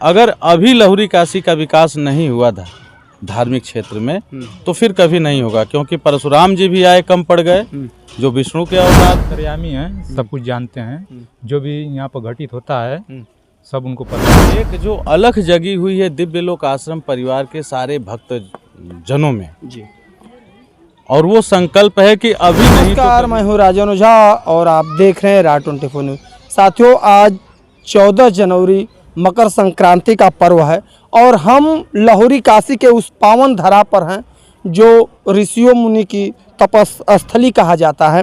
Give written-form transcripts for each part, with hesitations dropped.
अगर अभी लहुरी काशी का विकास नहीं हुआ था धार्मिक क्षेत्र में तो फिर कभी नहीं होगा, क्योंकि परशुराम जी भी आए, कम पड़ गए, जो विष्णु के अवतार अंतर्यामी हैं, सब कुछ जानते हैं। जो भी यहाँ पर घटित होता है सब उनको पता है। एक जो अलख जगी हुई है दिव्य लोक आश्रम परिवार के सारे भक्त जनों में जी। और वो संकल्प है कि अभी नहीं तो नमस्कार, मैं हूँ राजन ओझा और आप देख रहे हैं RA24 न्यूज़। साथियों, आज 14 जनवरी मकर संक्रांति का पर्व है और हम लहुरी काशी के उस पावन धरा पर हैं जो ऋषियों मुनि की तपस्थली कहा जाता है।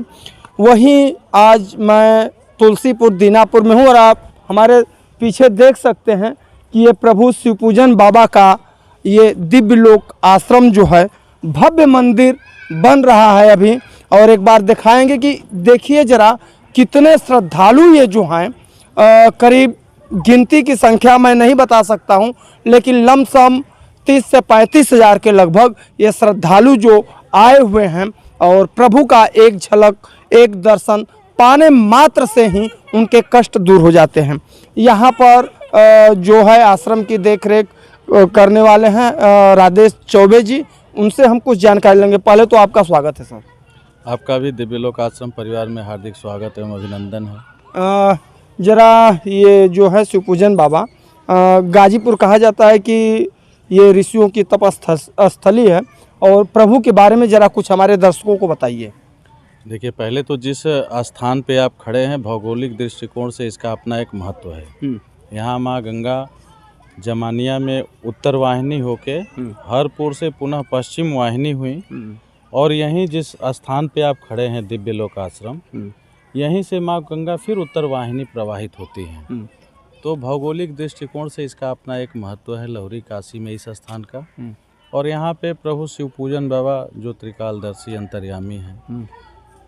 वहीं आज मैं तुलसीपुर दीनापुर में हूँ और आप हमारे पीछे देख सकते हैं कि ये प्रभु शिवपूजन बाबा का ये दिव्य लोक आश्रम जो है, भव्य मंदिर बन रहा है अभी। और एक बार दिखाएंगे कि देखिए जरा कितने श्रद्धालु ये जो हैं, करीब गिनती की संख्या मैं नहीं बता सकता हूं, लेकिन लमसम 30 से 35 हज़ार के लगभग ये श्रद्धालु जो आए हुए हैं और प्रभु का एक झलक, एक दर्शन पाने मात्र से ही उनके कष्ट दूर हो जाते हैं। यहाँ पर जो है आश्रम की देखरेख करने वाले हैं राजेश चौबे जी, उनसे हम कुछ जानकारी लेंगे। पहले तो आपका स्वागत है सर। आपका भी दिव्य लोक आश्रम परिवार में हार्दिक स्वागत एवं अभिनंदन है। जरा ये जो है शिवपूजन बाबा, गाजीपुर कहा जाता है कि ये ऋषियों की तपस्थली है, और प्रभु के बारे में जरा कुछ हमारे दर्शकों को बताइए। देखिए, पहले तो जिस स्थान पे आप खड़े हैं भौगोलिक दृष्टिकोण से इसका अपना एक महत्व है। यहाँ माँ गंगा जमानिया में उत्तर वाहिनी होके हरपुर से पुनः पश्चिम वाहिनी हुई, और यहीं जिस स्थान पे आप खड़े हैं दिव्य लोक आश्रम, यहीं से माँ गंगा फिर उत्तर वाहिनी प्रवाहित होती हैं। तो भौगोलिक दृष्टिकोण से इसका अपना एक महत्व है लहुरी काशी में इस स्थान का। और यहाँ पे प्रभु शिवपूजन बाबा जो त्रिकालदर्शी अंतर्यामी हैं,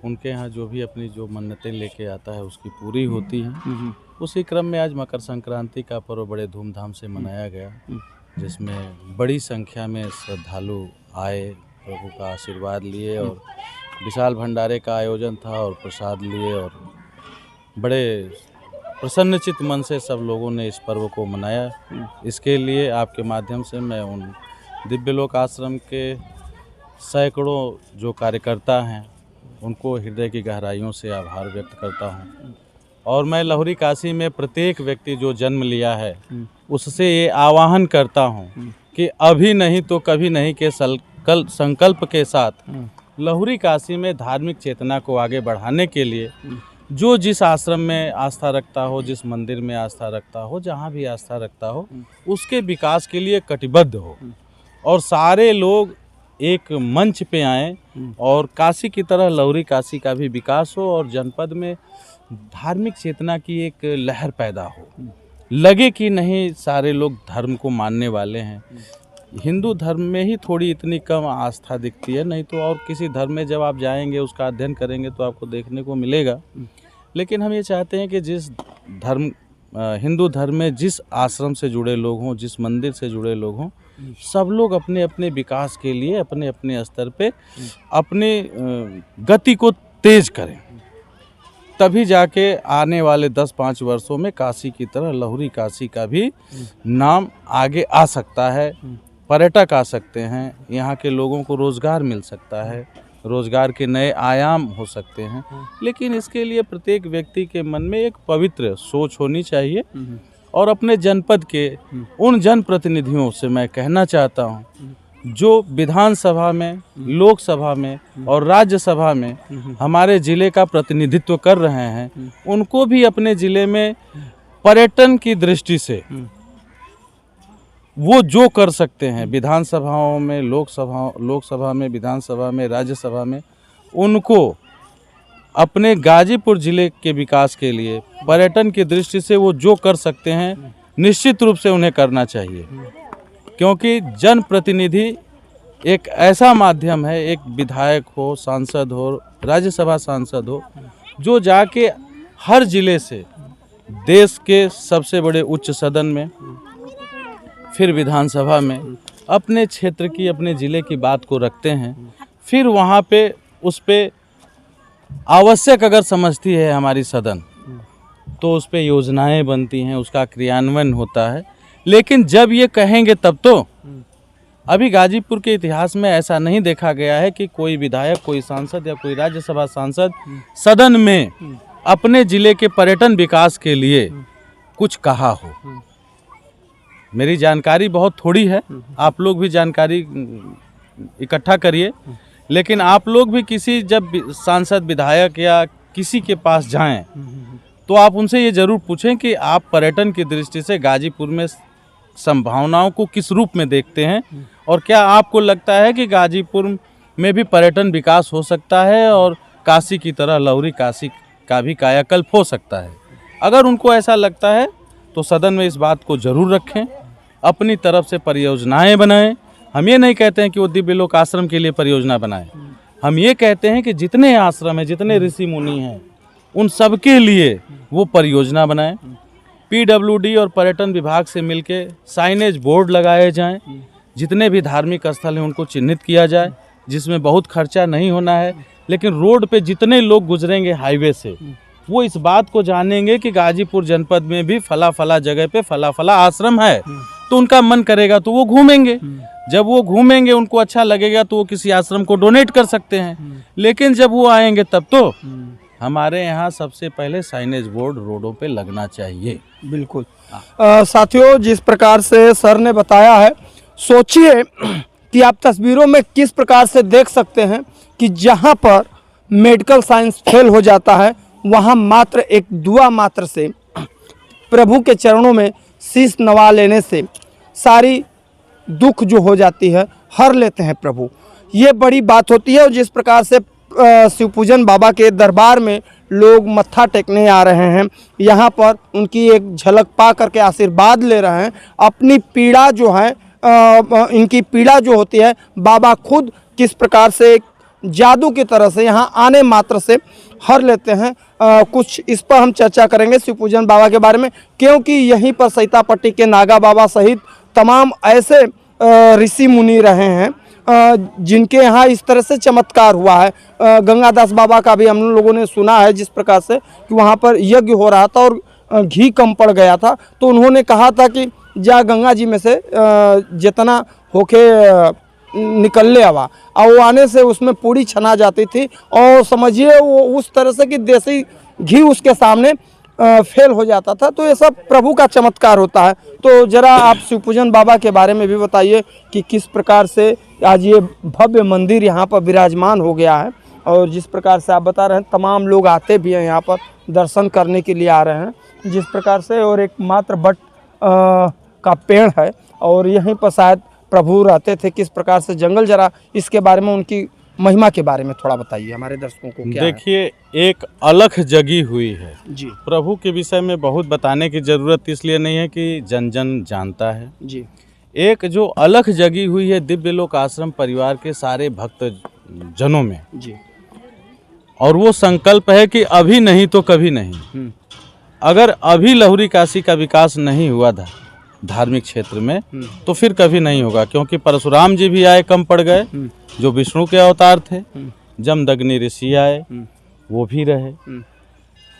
उनके यहाँ जो भी अपनी जो मन्नतें लेके आता है उसकी पूरी होती हैं। उसी क्रम में आज मकर संक्रांति का पर्व बड़े धूमधाम से मनाया गया, जिसमें बड़ी संख्या में श्रद्धालु आए, प्रभु का आशीर्वाद लिए और विशाल भंडारे का आयोजन था और प्रसाद लिए, और बड़े प्रसन्नचित्त मन से सब लोगों ने इस पर्व को मनाया। इसके लिए आपके माध्यम से मैं उन दिव्य लोक आश्रम के सैकड़ों जो कार्यकर्ता हैं उनको हृदय की गहराइयों से आभार व्यक्त करता हूं। और मैं लहुरी काशी में प्रत्येक व्यक्ति जो जन्म लिया है उससे ये आह्वान करता हूं कि अभी नहीं तो कभी नहीं के संकल्प के साथ लहुरी काशी में धार्मिक चेतना को आगे बढ़ाने के लिए जो जिस आश्रम में आस्था रखता हो, जिस मंदिर में आस्था रखता हो, जहाँ भी आस्था रखता हो, उसके विकास के लिए कटिबद्ध हो और सारे लोग एक मंच पे आएँ और काशी की तरह लहुरी काशी का भी विकास हो और जनपद में धार्मिक चेतना की एक लहर पैदा हो। लगे कि नहीं सारे लोग धर्म को मानने वाले हैं। हिंदू धर्म में ही थोड़ी इतनी कम आस्था दिखती है, नहीं तो और किसी धर्म में जब आप जाएंगे उसका अध्ययन करेंगे तो आपको देखने को मिलेगा। लेकिन हम ये चाहते हैं कि जिस धर्म हिंदू धर्म में जिस आश्रम से जुड़े लोग हों, जिस मंदिर से जुड़े लोग हों, सब लोग अपने अपने विकास के लिए अपने अपने स्तर पे अपने गति को तेज करें, तभी जाके आने वाले 10-5 वर्षों में काशी की तरह लहुरी काशी का भी नाम आगे आ सकता है। पर्यटक आ सकते हैं, यहाँ के लोगों को रोज़गार मिल सकता है, रोज़गार के नए आयाम हो सकते हैं। लेकिन इसके लिए प्रत्येक व्यक्ति के मन में एक पवित्र सोच होनी चाहिए। और अपने जनपद के उन जनप्रतिनिधियों से मैं कहना चाहता हूँ जो विधानसभा में, लोकसभा में और राज्यसभा में हमारे ज़िले का प्रतिनिधित्व कर रहे हैं, उनको भी अपने ज़िले में पर्यटन की दृष्टि से वो जो कर सकते हैं विधानसभाओं में, लोकसभा में, विधानसभा में, राज्यसभा में, उनको अपने गाजीपुर ज़िले के विकास के लिए पर्यटन की दृष्टि से वो जो कर सकते हैं निश्चित रूप से उन्हें करना चाहिए। क्योंकि जनप्रतिनिधि एक ऐसा माध्यम है, एक विधायक हो, सांसद हो, राज्यसभा सांसद हो, जो जाके हर ज़िले से देश के सबसे बड़े उच्च सदन में, फिर विधानसभा में अपने क्षेत्र की, अपने ज़िले की बात को रखते हैं। फिर वहाँ पे उस पे आवश्यक अगर समझती है हमारी सदन तो उस पे योजनाएं बनती हैं, उसका क्रियान्वयन होता है। लेकिन जब ये कहेंगे तब तो। अभी गाजीपुर के इतिहास में ऐसा नहीं देखा गया है कि कोई विधायक, कोई सांसद या कोई राज्यसभा सांसद सदन में अपने जिले के पर्यटन विकास के लिए कुछ कहा हो। मेरी जानकारी बहुत थोड़ी है, आप लोग भी जानकारी इकट्ठा करिए, लेकिन आप लोग भी किसी जब सांसद, विधायक या किसी के पास जाएं तो आप उनसे ये ज़रूर पूछें कि आप पर्यटन की दृष्टि से गाजीपुर में संभावनाओं को किस रूप में देखते हैं, और क्या आपको लगता है कि गाजीपुर में भी पर्यटन विकास हो सकता है और काशी की तरह लहुरी काशी का भी कायाकल्प हो सकता है। अगर उनको ऐसा लगता है तो सदन में इस बात को ज़रूर रखें, अपनी तरफ से परियोजनाएं बनाएं। हम ये नहीं कहते हैं कि वो दिव्य लोक आश्रम के लिए परियोजना बनाएं, हम ये कहते हैं कि जितने आश्रम हैं, जितने ऋषि मुनि हैं, उन सब के लिए वो परियोजना बनाएं। पीडब्ल्यूडी और पर्यटन विभाग से मिलके साइनेज बोर्ड लगाए जाएं, जितने भी धार्मिक स्थल हैं उनको चिन्हित किया जाए, जिसमें बहुत खर्चा नहीं होना है, लेकिन रोड पे जितने लोग गुजरेंगे हाईवे से वो इस बात को जानेंगे कि गाजीपुर जनपद में भी फला फला जगह पे फला फला आश्रम है, तो उनका मन करेगा तो वो घूमेंगे। जब वो घूमेंगे, उनको अच्छा लगेगा तो वो किसी आश्रम को डोनेट कर सकते हैं। लेकिन जब वो आएंगे तब तो हमारे यहाँ सबसे पहले साइनेज बोर्ड रोडों पे लगना चाहिए। बिल्कुल। साथियों, जिस प्रकार से सर ने बताया है, सोचिए कि आप तस्वीरों में किस प्रकार से देख सकते हैं कि जहाँ पर मेडिकल साइंस फेल हो जाता है, वहाँ मात्र एक दुआ मात्र से, प्रभु के चरणों में शीश नवा लेने से सारी दुख जो हो जाती है हर लेते हैं प्रभु। ये बड़ी बात होती है। और जिस प्रकार से शिवपूजन बाबा के दरबार में लोग मत्था टेकने आ रहे हैं, यहाँ पर उनकी एक झलक पा करके आशीर्वाद ले रहे हैं। अपनी पीड़ा जो है, इनकी पीड़ा जो होती है, बाबा खुद किस प्रकार से जादू की तरह से यहाँ आने मात्र से हर लेते हैं। कुछ इस पर हम चर्चा करेंगे शिवपूजन बाबा के बारे में, क्योंकि यहीं पर सैतापट्टी के नागा बाबा सहित तमाम ऐसे ऋषि मुनि रहे हैं जिनके यहाँ इस तरह से चमत्कार हुआ है। गंगादास बाबा का भी हम लोगों ने सुना है, जिस प्रकार से कि वहाँ पर यज्ञ हो रहा था और घी कम पड़ गया था, तो उन्होंने कहा था कि जा गंगा जी में से जितना होके निकल ले आवा, और वो आने से उसमें पूरी छना जाती थी, और समझिए वो उस तरह से कि देसी घी उसके सामने फेल हो जाता था। तो ये सब प्रभु का चमत्कार होता है। तो जरा आप शिवपूजन बाबा के बारे में भी बताइए कि किस प्रकार से आज ये भव्य मंदिर यहाँ पर विराजमान हो गया है, और जिस प्रकार से आप बता रहे हैं तमाम लोग आते भी हैं यहाँ पर दर्शन करने के लिए आ रहे हैं, जिस प्रकार से। और एक मात्र बट का पेड़ है और यहीं पर शायद प्रभु रहते थे। किस प्रकार से जंगल, जरा इसके बारे में, उनकी महिमा के बारे में थोड़ा बताइए हमारे दर्शकों को। क्या देखिए, एक अलख जगी हुई है जी। प्रभु के विषय में बहुत बताने की ज़रूरत इसलिए नहीं है कि जन जन जानता है जी। एक जो अलख जगी हुई है दिव्य लोक आश्रम परिवार के सारे भक्त जनों में जी। और वो संकल्प है कि अभी नहीं तो कभी नहीं। अगर अभी लहुरी काशी का विकास नहीं हुआ था धार्मिक क्षेत्र में, तो फिर कभी नहीं होगा, क्योंकि परशुराम जी भी आए, कम पड़ गए, जो विष्णु के अवतार थे। जमदग्नि ऋषि आए, वो भी रहे।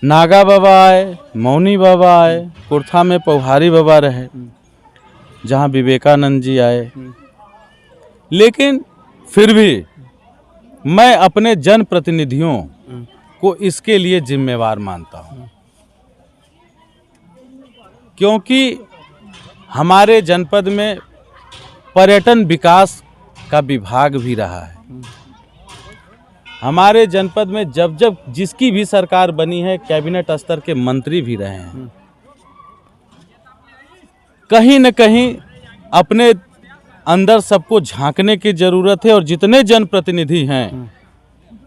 नागा बाबा आए, मौनी बाबा आए, कुर्था में पौहारी बाबा रहे, जहाँ विवेकानंद जी आए। लेकिन फिर भी मैं अपने जनप्रतिनिधियों को इसके लिए जिम्मेवार मानता हूँ, क्योंकि हमारे जनपद में पर्यटन विकास का विभाग भी रहा है। हमारे जनपद में जब जब जिसकी भी सरकार बनी है, कैबिनेट स्तर के मंत्री भी रहे हैं। कहीं न कहीं अपने अंदर सबको झांकने की ज़रूरत है, और जितने जनप्रतिनिधि हैं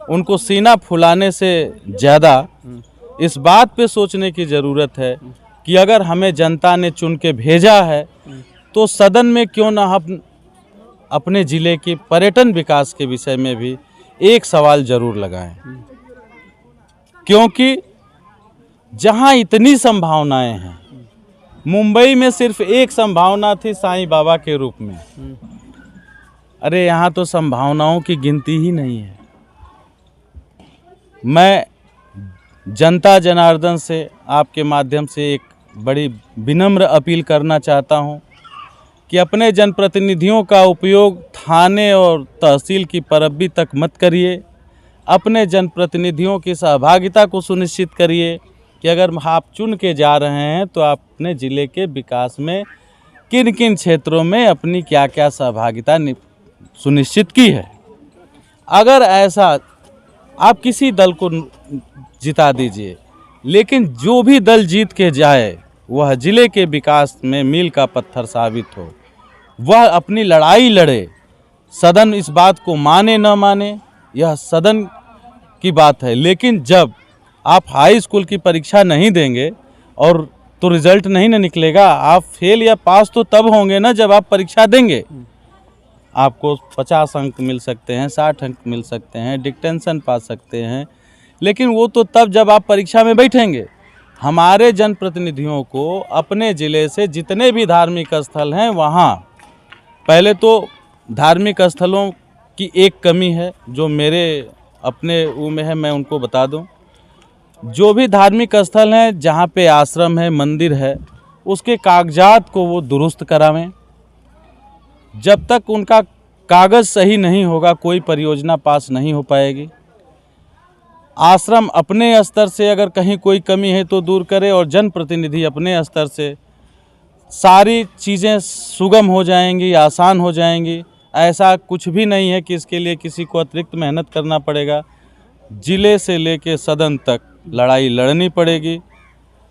उनको सीना फुलाने से ज़्यादा इस बात पे सोचने की ज़रूरत है कि अगर हमें जनता ने चुन के भेजा है तो सदन में क्यों ना हम अपने ज़िले के पर्यटन विकास के विषय में भी एक सवाल ज़रूर लगाएं, क्योंकि जहां इतनी संभावनाएं हैं, मुंबई में सिर्फ एक संभावना थी साईं बाबा के रूप में, अरे यहाँ तो संभावनाओं की गिनती ही नहीं है। मैं जनता जनार्दन से आपके माध्यम से एक बड़ी विनम्र अपील करना चाहता हूँ कि अपने जनप्रतिनिधियों का उपयोग थाने और तहसील की परबी तक मत करिए। अपने जनप्रतिनिधियों की सहभागिता को सुनिश्चित करिए कि अगर आप चुन के जा रहे हैं तो आप अपने ज़िले के विकास में किन किन क्षेत्रों में अपनी क्या क्या सहभागिता सुनिश्चित की है। अगर ऐसा आप किसी दल को जिता दीजिए, लेकिन जो भी दल जीत के जाए वह ज़िले के विकास में मील का पत्थर साबित हो, वह अपनी लड़ाई लड़े। सदन इस बात को माने न माने यह सदन की बात है, लेकिन जब आप हाई स्कूल की परीक्षा नहीं देंगे और तो रिज़ल्ट नहीं ना निकलेगा। आप फेल या पास तो तब होंगे ना जब आप परीक्षा देंगे। आपको 50 अंक मिल सकते हैं, 60 अंक मिल सकते हैं, डिक्टेंशन पा सकते हैं, लेकिन वो तो तब जब आप परीक्षा में बैठेंगे। हमारे जनप्रतिनिधियों को अपने ज़िले से जितने भी धार्मिक स्थल हैं वहाँ, पहले तो धार्मिक स्थलों की एक कमी है जो मेरे अपने वो में है, मैं उनको बता दूं। जो भी धार्मिक स्थल हैं जहाँ पे आश्रम है, मंदिर है, उसके कागजात को वो दुरुस्त करावें। जब तक उनका कागज़ सही नहीं होगा कोई परियोजना पास नहीं हो पाएगी। आश्रम अपने स्तर से अगर कहीं कोई कमी है तो दूर करे और जनप्रतिनिधि अपने स्तर से सारी चीज़ें सुगम हो जाएंगी, आसान हो जाएंगी। ऐसा कुछ भी नहीं है कि इसके लिए किसी को अतिरिक्त मेहनत करना पड़ेगा। ज़िले से लेके सदन तक लड़ाई लड़नी पड़ेगी,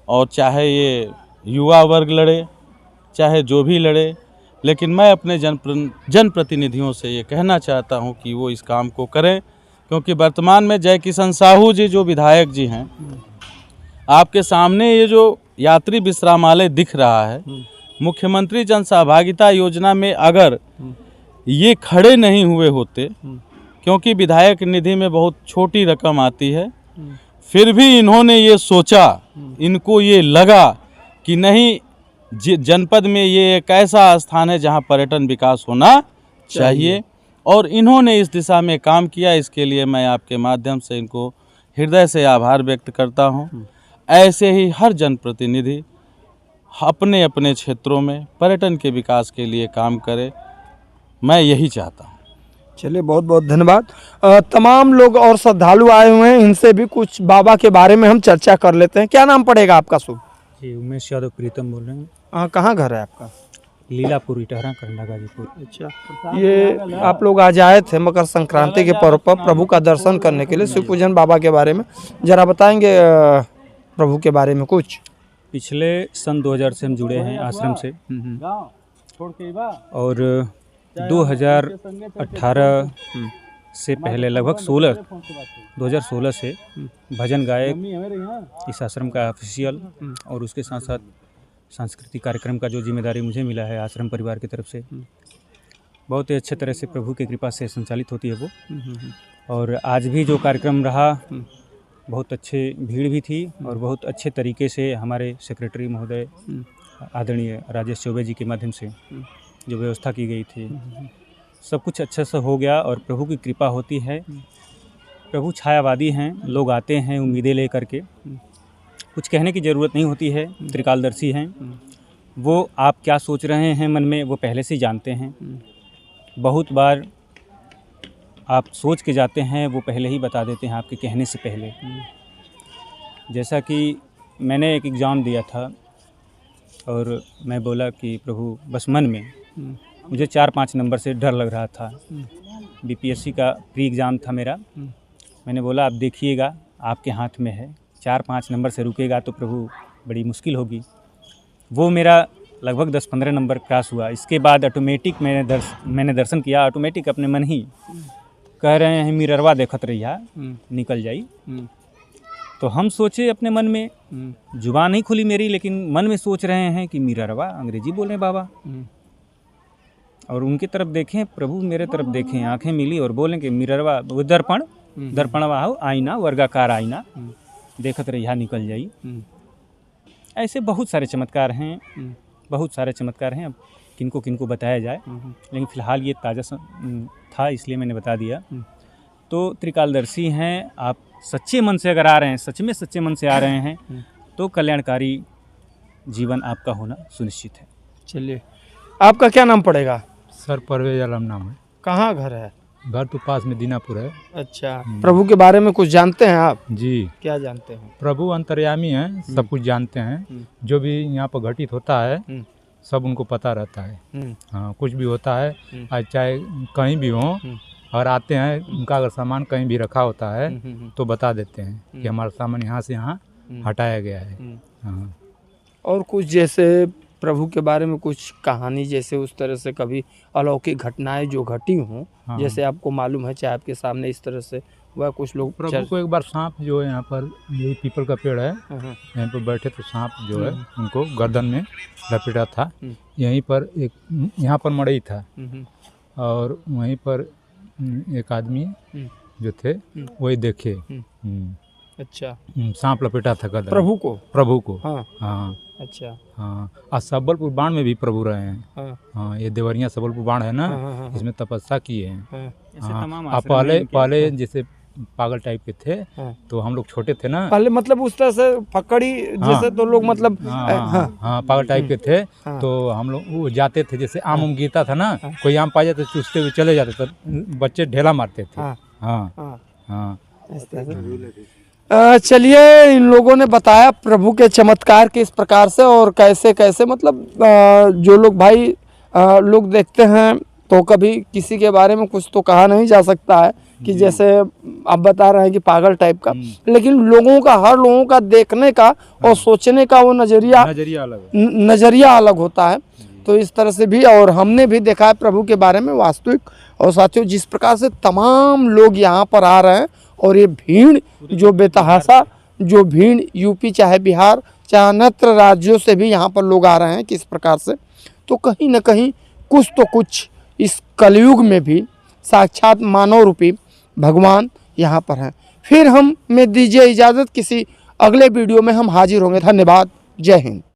और चाहे ये युवा वर्ग लड़े, चाहे जो भी लड़े, लेकिन मैं अपने जनप्रतिनिधियों से ये कहना चाहता हूँ कि वो इस काम को करें, क्योंकि वर्तमान में जय किशन साहू जी जो विधायक जी हैं, आपके सामने ये जो यात्री विश्रामालय दिख रहा है, मुख्यमंत्री जन सहभागिता योजना में अगर ये खड़े नहीं हुए होते, क्योंकि विधायक निधि में बहुत छोटी रकम आती है, फिर भी इन्होंने ये सोचा, इनको ये लगा कि नहीं, जनपद में ये एक ऐसा स्थान है जहां पर्यटन विकास होना चाहिए, और इन्होंने इस दिशा में काम किया। इसके लिए मैं आपके माध्यम से इनको हृदय से आभार व्यक्त करता हूं। ऐसे ही हर जनप्रतिनिधि अपने अपने क्षेत्रों में पर्यटन के विकास के लिए काम करे, मैं यही चाहता हूँ। चलिए, बहुत बहुत धन्यवाद। तमाम लोग और श्रद्धालु आए हुए हैं, इनसे भी कुछ बाबा के बारे में हम चर्चा कर लेते हैं। क्या नाम पड़ेगा आपका? शुभ जी, उमेश यादव प्रीतम बोल रहे हैं। कहाँ घर है आपका? लीलापुर, इटहरा, करंडा, गाजीपुर। अच्छा, ये आप लोग आज आए थे मकर संक्रांति के पर्व पर प्रभु का दर्शन करने के लिए। शिव पूजन बाबा के बारे में जरा बताएंगे, प्रभु के बारे में कुछ? पिछले सन 2000 से हम जुड़े हैं आश्रम से, और 2018 से पहले लगभग 2016 से भजन गायक इस आश्रम का ऑफिशियल, और उसके साथ साथ सांस्कृतिक कार्यक्रम का जो जिम्मेदारी मुझे मिला है आश्रम परिवार की तरफ से, बहुत ही अच्छे तरह से प्रभु की कृपा से संचालित होती है वो। और आज भी जो कार्यक्रम रहा, बहुत अच्छे भीड़ भी थी, और बहुत अच्छे तरीके से हमारे सेक्रेटरी महोदय आदरणीय राजेश चौबे जी के माध्यम से जो व्यवस्था की गई थी, सब कुछ अच्छे से हो गया। और प्रभु की कृपा होती है। प्रभु छायावादी हैं, लोग आते हैं उम्मीदें लेकर के, कुछ कहने की ज़रूरत नहीं होती है। त्रिकालदर्शी हैं वो, आप क्या सोच रहे हैं मन में वो पहले से ही जानते हैं। बहुत बार आप सोच के जाते हैं, वो पहले ही बता देते हैं आपके कहने से पहले। जैसा कि मैंने एक एग्ज़ाम दिया था, और मैं बोला कि प्रभु, बस मन में मुझे 4-5 नंबर से डर लग रहा था। बीपीएससी का प्री एग्ज़ाम था मेरा। मैंने बोला, आप देखिएगा, आपके हाथ में है, 4-5 नंबर से रुकेगा तो प्रभु बड़ी मुश्किल होगी। वो मेरा लगभग 10-15 नंबर क्रॉस हुआ। इसके बाद ऑटोमेटिक मैंने दर्शन किया, ऑटोमेटिक अपने मन ही कह रहे हैं, मिररवा देखत रहिया, निकल जाई। तो हम सोचे अपने मन में, जुबान नहीं खुली मेरी, लेकिन मन में सोच रहे हैं कि मिररवा, अंग्रेजी बोल रहे हैं बाबा। और उनकी तरफ देखें, प्रभु मेरे तरफ देखें, आंखें मिली और बोलें कि मिररवा, वो दर्पणवा हो, आईना, वर्गाकार आईना, देखत रहिया, निकल जाई। ऐसे बहुत सारे चमत्कार हैं, बहुत सारे चमत्कार हैं। अब किनको किनको बताया जाए, लेकिन फ़िलहाल ये ताज़ा था इसलिए मैंने बता दिया। तो त्रिकालदर्शी हैं, आप सच्चे मन से अगर आ रहे हैं, सच में सच्चे मन से आ रहे हैं, तो कल्याणकारी जीवन आपका होना सुनिश्चित है। चलिए, आपका क्या नाम पड़ेगा? सर परवेज आलम नाम है। कहाँ घर है? घर तो पास में दीनापुर है। अच्छा, प्रभु के बारे में कुछ जानते हैं आप? जी, क्या जानते हैं? प्रभु अंतर्यामी हैं, सब कुछ जानते हैं। जो भी यहाँ पर घटित होता है सब उनको पता रहता है। हाँ, कुछ भी होता है, आज चाहे कहीं भी हो और आते हैं, उनका अगर सामान कहीं भी रखा होता है तो बता देते हैं कि हमारा सामान यहाँ से यहाँ हटाया गया है। हाँ। और कुछ जैसे प्रभु के बारे में कुछ कहानी जैसे उस तरह से कभी अलौकिक घटनाएं जो घटी हों, हाँ। जैसे आपको मालूम है चाहे आपके सामने इस तरह से वह कुछ लोग प्रभु को एक बार सांप जो है यहाँ पर, यही पीपल का पेड़ है, यहाँ पर बैठे तो सांप जो है उनको गर्दन में लपेटा था। यहीं पर एक यहाँ पर मड़ई था और वहीं पर एक आदमी जो थे वही देखे। अच्छा, सांप लपेटा था गर्दन। प्रभु को। हाँ हाँ। अच्छा, हाँ, और सबलपुर बाण में भी प्रभु रहे हैं। हाँ, ये देवरिया सबलपुर बाण है ना, इसमें तपस्या किए हैं। हाँ, पहले जैसे पागल टाइप के थे तो हम लोग छोटे थे ना, पहले मतलब उस तरह से पकड़ी जैसे तो लोग मतलब हाँ पागल टाइप के थे तो हम लोग वो जाते थे, जैसे आम गिरता था ना, कोई आम पा जाते चूसते हुए चले जाते थे, बच्चे ढेला मारते थे। हाँ हाँ। चलिए, इन लोगों ने बताया प्रभु के चमत्कार किस प्रकार से और कैसे कैसे मतलब जो लोग भाई लोग देखते हैं तो कभी किसी के बारे में कुछ तो कहा नहीं जा सकता है कि जैसे आप बता रहे हैं कि पागल टाइप का, लेकिन लोगों का, हर लोगों का देखने का और सोचने का वो नज़रिया अलग होता है। तो इस तरह से भी, और हमने भी देखा है प्रभु के बारे में वास्तविक। और साथियों, जिस प्रकार से तमाम लोग यहाँ पर आ रहे हैं और ये भीड़ जो बेतहाशा, जो भीड़ यूपी चाहे बिहार चाहे अन्य राज्यों से भी यहाँ पर लोग आ रहे हैं किस प्रकार से, तो कहीं न कहीं कुछ तो कुछ इस कलयुग में भी साक्षात मानव रूपी भगवान यहाँ पर हैं। फिर हमें दीजिए इजाज़त, किसी अगले वीडियो में हम हाजिर होंगे। धन्यवाद, जय हिंद।